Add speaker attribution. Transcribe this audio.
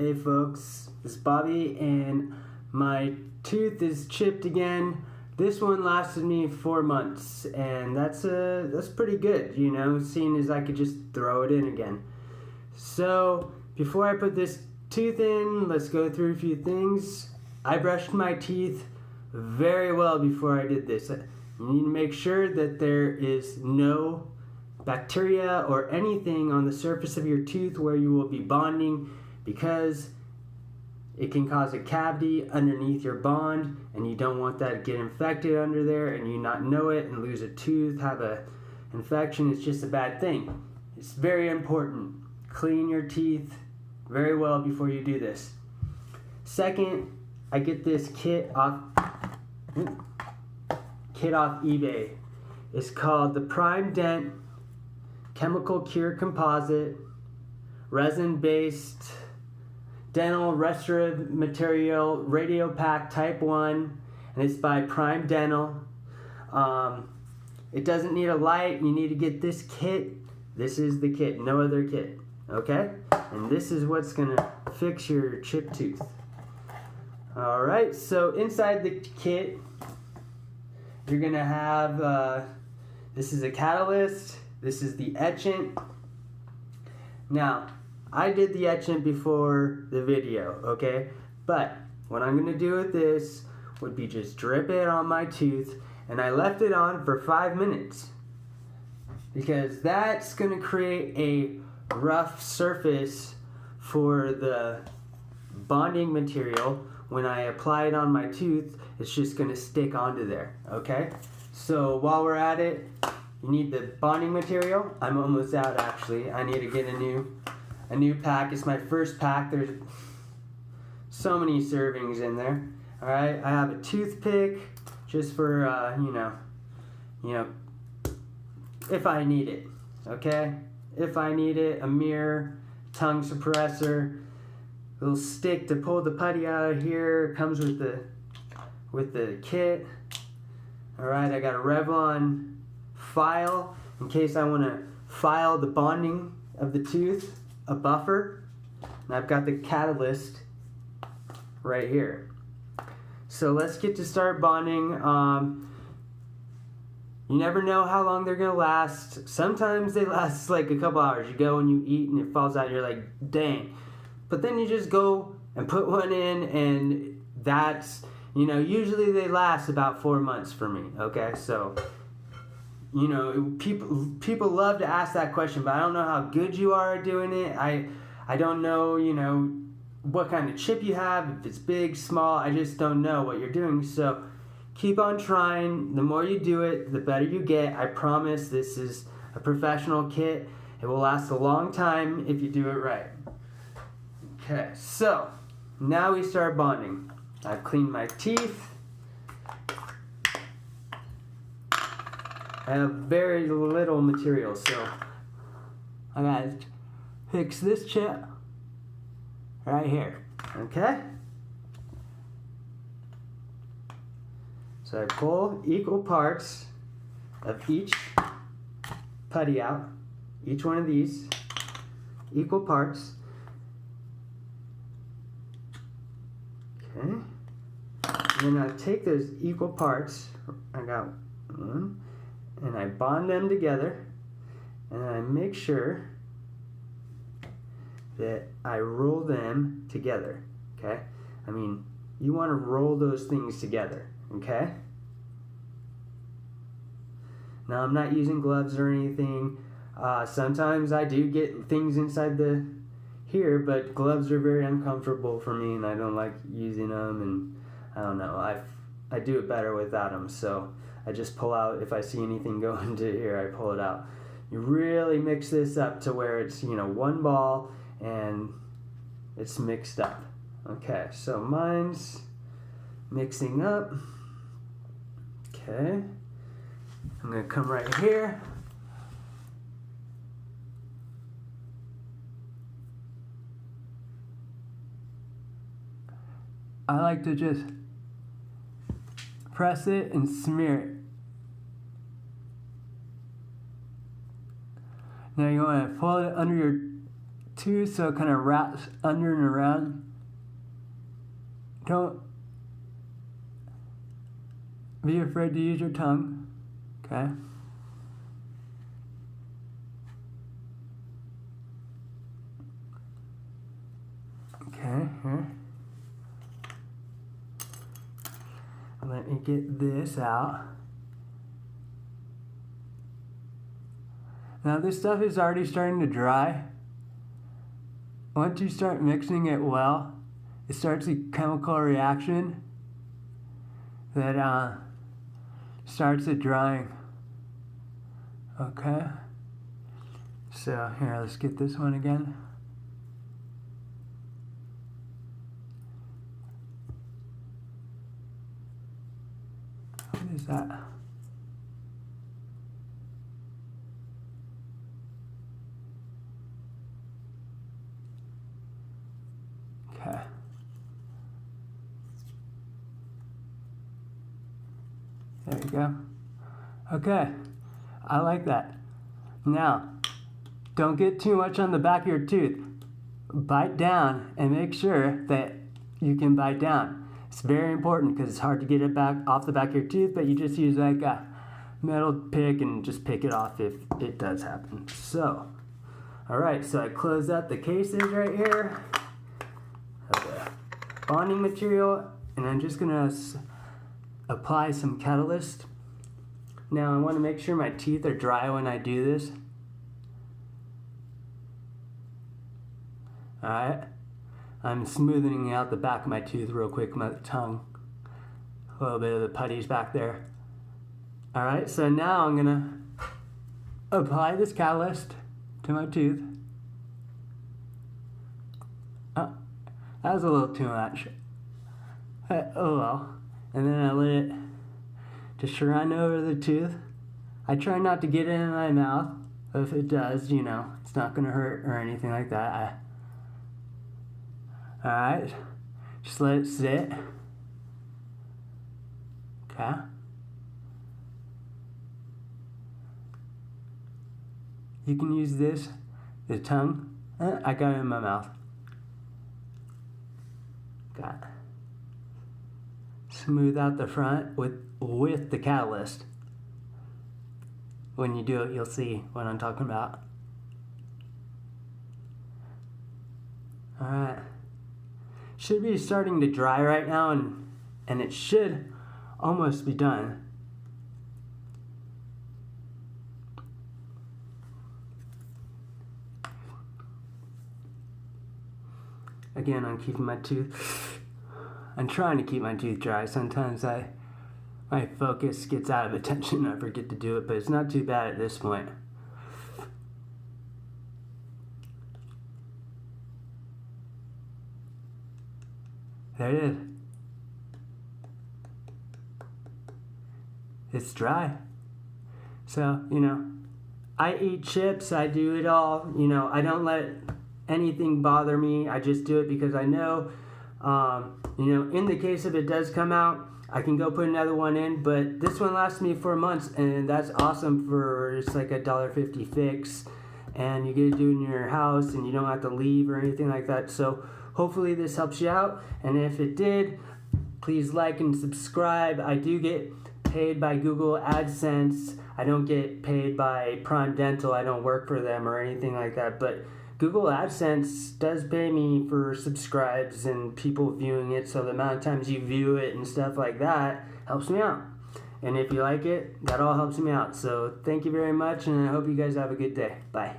Speaker 1: Hey folks, this is Bobby and my tooth is chipped again. This one lasted me 4 months and that's pretty good, you know, seeing as I could just throw it in again. So before I put this tooth in, let's go through a few things. I brushed my teeth very well before I did this. You need to make sure that there is no bacteria or anything on the surface of your tooth where you will be bonding, because it can cause a cavity underneath your bond and you don't want that to get infected under there and you not know it and lose a tooth, have a infection. It's just a bad thing. It's very important. Clean your teeth very well before you do this. Second, I get this kit off eBay. It's called the Prime Dent Chemical Cure Composite Resin-Based Dental Restorative Material Radio Pack Type 1, and it's by Prime Dental. It doesn't need a light. You need to get this kit. This is the kit, no other kit, okay? And this is what's gonna fix your chipped tooth. All right, so inside the kit, you're gonna have, this is a catalyst, this is the etchant. Now, I did the etchant before the video, okay? But what I'm gonna do with this would be just drip it on my tooth, and I left it on for 5 minutes because that's gonna create a rough surface for the bonding material. When I apply it on my tooth, it's just gonna stick onto there, okay? So while we're at it, you need the bonding material. I'm almost out actually. I need to get a new pack. It's my first pack. There's so many servings in there. All right, I have a toothpick just for you know, if I need it. Okay, if I need it, a mirror, tongue suppressor, little stick to pull the putty out of here. Comes with the kit. All right, I got a Revlon file in case I want to file the bonding of the tooth. A buffer, and I've got the catalyst right here. So let's get to start bonding. You never know how long they're gonna last. Sometimes they last like a couple hours. You go and you eat and it falls out, you're like, dang. But then you just go and put one in, and that's, you know, usually they last about 4 months for me, okay? So, you know, people love to ask that question, but I don't know how good you are at doing it. I don't know, you know, what kind of chip you have, if it's big, small. I just don't know what you're doing. So keep on trying. The more you do it, the better you get. I promise this is a professional kit. It will last a long time if you do it right. Okay, so now we start bonding. I've cleaned my teeth. I have very little material, so I gotta fix this chip right here, okay? So I pull equal parts of each putty out, each one of these, equal parts, okay? And then I take those equal parts, I got one, and I bond them together, and I make sure that I roll them together, okay? I mean, you want to roll those things together, okay? Now, I'm not using gloves or anything. Sometimes I do get things inside the here, but gloves are very uncomfortable for me, and I don't like using them, and I don't know, I do it better without them, so I just pull out, if I see anything go into here, I pull it out. You really mix this up to where it's, you know, one ball and it's mixed up. Okay, so mine's mixing up. Okay, I'm gonna come right here. I like to just press it and smear it. Now you want to fold it under your tooth so it kind of wraps under and around. Don't be afraid to use your tongue, okay? Okay, here. Let me get this out. Now this stuff is already starting to dry. Once you start mixing it well, it starts a chemical reaction that starts it drying. Okay. So here, let's get this one again. What is that? Okay. There you go. Okay, I like that. Now, don't get too much on the back of your tooth. Bite down and make sure that you can bite down. It's very important because it's hard to get it back off the back of your tooth, but you just use like a metal pick and just pick it off if it does happen. So, all right, so I closed up the cases right here of the bonding material, and I'm just gonna apply some catalyst. Now I want to make sure my teeth are dry when I do this. Alright, I'm smoothing out the back of my tooth real quick, my tongue. A little bit of the putties back there. Alright, so now I'm gonna apply this catalyst to my tooth. Oh, that was a little too much. Oh well. And then I let it just run over the tooth. I try not to get it in my mouth. If it does, you know, it's not gonna hurt or anything like that. Alright, just let it sit. Okay. You can use this, the tongue. I got it in my mouth. Got it. Smooth out the front with the catalyst. When you do it, you'll see what I'm talking about. Alright. Should be starting to dry right now, and it should almost be done. Again, I'm trying to keep my tooth dry. Sometimes my focus gets out of attention and I forget to do it, but it's not too bad at this point. There it is. It's dry. So, you know, I eat chips, I do it all. You know, I don't let anything bother me. I just do it because I know, you know, in the case if it does come out, I can go put another one in, but this one lasts me for months, and that's awesome for, it's like $1.50 fix, and you get to do it in your house, and you don't have to leave or anything like that. So hopefully this helps you out, and if it did, please like and subscribe. I do get paid by Google AdSense. I don't get paid by Prime Dental. I don't work for them or anything like that, but Google AdSense does pay me for subscribes and people viewing it, so the amount of times you view it and stuff like that helps me out. And if you like it, that all helps me out. So thank you very much, and I hope you guys have a good day. Bye.